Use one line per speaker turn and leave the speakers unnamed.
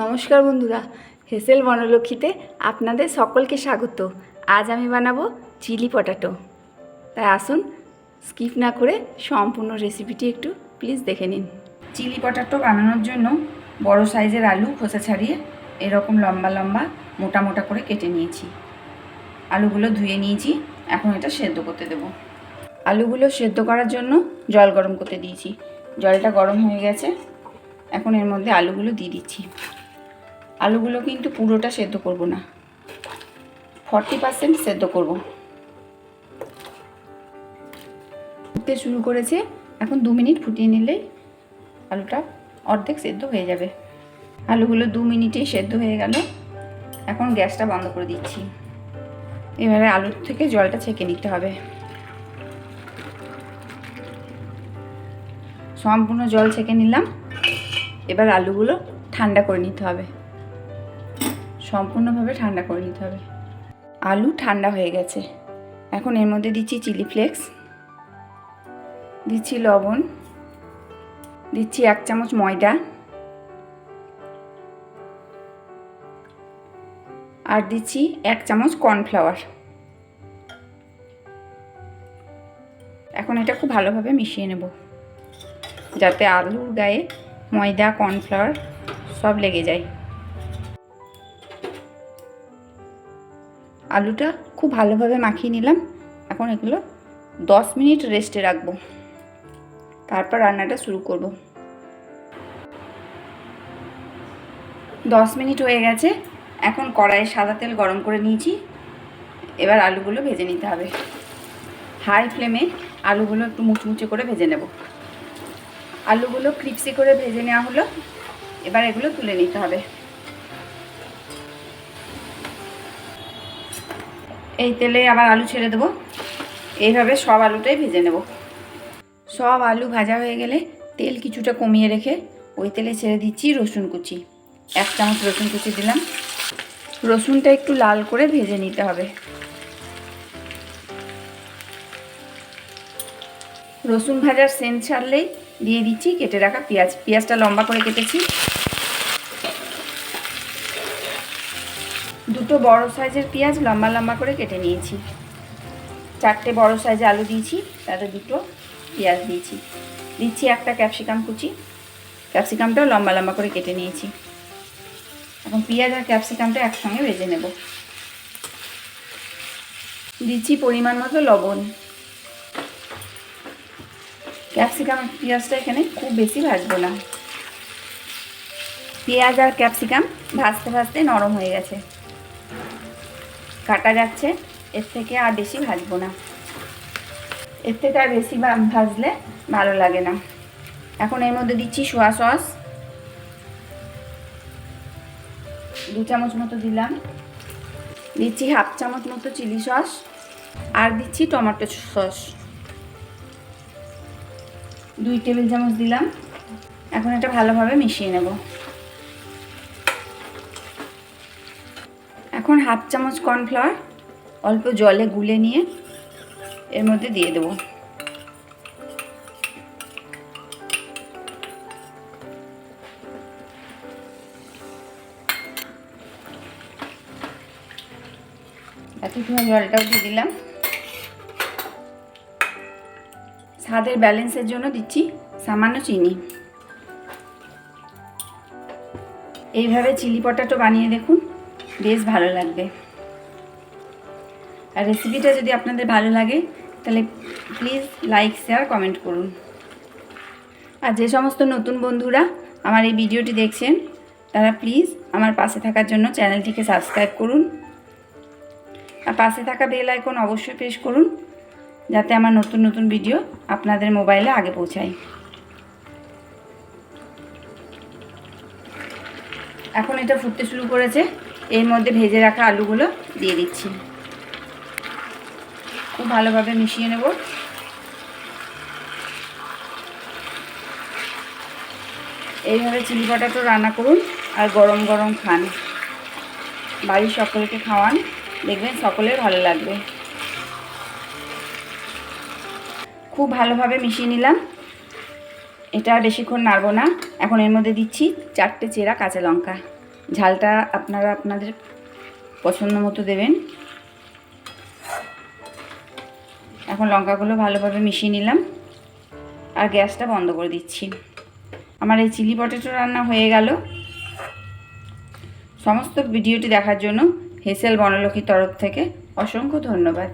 নমস্কার বন্ধুরা, হেসেল বনলক্ষ্মীতে আপনাদের সকলকে স্বাগত। আজ আমি বানাবো চিলি পটাটো। তাই আসুন স্কিপ না করে সম্পূর্ণ রেসিপিটি একটু প্লিজ দেখে নিন। চিলি পটাটো বানানোর জন্য বড় সাইজের আলু খোসা ছাড়িয়ে এরকম লম্বা লম্বা মোটা মোটা করে কেটে নিয়েছি। আলুগুলো ধুয়ে নিয়েছি, এখন এটা সেদ্ধ করতে দেব। আলুগুলো সেদ্ধ করার জন্য জল গরম করতে দিয়েছি। জলটা গরম হয়ে গেছে, এখন এর মধ্যে আলুগুলো দিয়ে দিচ্ছি। আলুগুলো কিন্তু পুরোটা সেদ্ধ করব না, 40% সেদ্ধ করব। ফুটতে শুরু করেছে, এখন 2 মিনিট ফুটিয়ে নিলেই আলুটা অর্ধেক সেদ্ধ হয়ে যাবে। আলুগুলো 2 মিনিটেই সেদ্ধ হয়ে গেল। এখন গ্যাসটা বন্ধ করে দিচ্ছি। এবারে আলুর থেকে জলটা ছেঁকে নিতে হবে। সম্পূর্ণ জল ছেঁকে নিলাম। এবার আলুগুলো ঠান্ডা করে নিতে হবে, সম্পূর্ণভাবে ঠান্ডা করে নিতে হবে। আলু ঠান্ডা হয়ে গেছে, এখন এর মধ্যে দিচ্ছি চিলি ফ্লেক্স, দিচ্ছি লবণ, দিচ্ছি 1 চামচ ময়দা, আর দিচ্ছি 1 চামচ কর্নফ্লাওয়ার। এখন এটা খুব ভালোভাবে মিশিয়ে নেব, যাতে আলুর গায়ে ময়দা কর্নফ্লাওয়ার সব লেগে যায়। আলুটা খুব ভালোভাবে মাখিয়ে নিলাম। এখন এগুলো 10 মিনিট রেস্টে রাখবো, তারপর রান্নাটা শুরু করব। 10 মিনিট হয়ে গেছে, এখন কড়াইয়ে সাদা তেল গরম করে নিয়েছি। এবার আলুগুলো ভেজে নিতে হবে। হাই ফ্লেমে আলুগুলো একটু মুচমুচে করে ভেজে নেব। আলুগুলো ক্রিপসি করে ভেজে নেওয়া হলো, এবার এগুলো তুলে নিতে হবে। এই তেলে আবার আলু ছেড়ে দেবো। এইভাবে সব আলুটাই ভেজে নেব। সব আলু ভাজা হয়ে গেলে তেল কিছুটা কমিয়ে রেখে ওই তেলে ছেড়ে দিচ্ছি রসুন কুচি। 1 চামচ রসুন কুচি দিলাম। রসুনটা একটু লাল করে ভেজে নিতে হবে। রসুন ভাজার সেন্ট ছাড়লেই দিয়ে দিচ্ছি কেটে রাখা পেঁয়াজ। পেঁয়াজটা লম্বা করে কেটেছি। 2 বড় সাইজের পেঁয়াজ লম্বা লম্বা করে কেটে নিয়েছি। 4টে বড় সাইজের আলু দিয়েছি, তাতে 2 পেঁয়াজ দিয়েছি। দিচ্ছি 1টা ক্যাপসিকাম কুচি, ক্যাপসিকামটাও লম্বা লম্বা করে কেটে নিয়েছি। এখন পেঁয়াজ আর ক্যাপসিকামটা একসঙ্গে ভেজে নেব। দিচ্ছি পরিমাণ মতো লবণ। ক্যাপসিকাম পেঁয়াজটা এখানে খুব বেশি ভাজবো না। পেঁয়াজ আর ক্যাপসিকাম ভাজতে ভাজতে নরম হয়ে গেছে, কাটা যাচ্ছে। এর থেকে আর বেশি ভাজবো না, এর থেকে আর বেশি ভাজলে ভালো লাগে না। এখন এর মধ্যে দিচ্ছি সোয়া সস, 2 চামচ মতো দিলাম। দিচ্ছি 1/2 চামচ মতো চিলি সস, আর দিচ্ছি টমেটো সস, 2 টেবিল চামচ দিলাম। এখন এটা ভালোভাবে মিশিয়ে নেব। এখন 1/2 চামচ কর্নফ্লাওয়ার অল্প জলে গুলে নিয়ে এর মধ্যে দিয়ে দেব। বাকিটুকু জলটাও দিয়ে দিলাম। স্বাদের ব্যালেন্সের জন্য দিচ্ছি সামান্য চিনি। এইভাবে চিলি পটাটো বানিয়ে দেখুন, বেশ ভালো লাগবে। আর রেসিপিটা যদি আপনাদের ভালো লাগে তাহলে প্লিজ লাইক শেয়ার কমেন্ট করুন। আর যে সমস্ত নতুন বন্ধুরা আমার এই ভিডিওটি দেখছেন তারা প্লিজ আমার পাশে থাকার জন্য চ্যানেলটিকে সাবস্ক্রাইব করুন, আর পাশে থাকা বেল আইকন অবশ্যই প্রেস করুন, যাতে আমার নতুন নতুন ভিডিও আপনাদের মোবাইলে আগে পৌঁছায়। এখন এটা ফুটতে শুরু করেছে, এর মধ্যে ভেজে রাখা আলুগুলো দিয়ে দিচ্ছি। খুব ভালোভাবে মিশিয়ে নেব। এইভাবে চিলি পটাটো রান্না করুন আর গরম গরম খান। বাড়ির সকলকে খাওয়ান, দেখবেন সকলের ভালো লাগবে। খুব ভালোভাবে মিশিয়ে নিলাম। এটা আর বেশিক্ষণ নাড়বো না। এখন এর মধ্যে দিচ্ছি 4টে চেরা কাঁচা লঙ্কা। ঝালটা আপনারা আপনাদের পছন্দ মতো দেবেন। এখন লঙ্কাগুলো ভালোভাবে মিশিয়ে নিলাম আর গ্যাসটা বন্ধ করে দিচ্ছি। আমার এই চিলি পটেটো রান্না হয়ে গেল। সমস্ত ভিডিওটি দেখার জন্য হেসেল বনলক্ষ্মীর তরফ থেকে অসংখ্য ধন্যবাদ।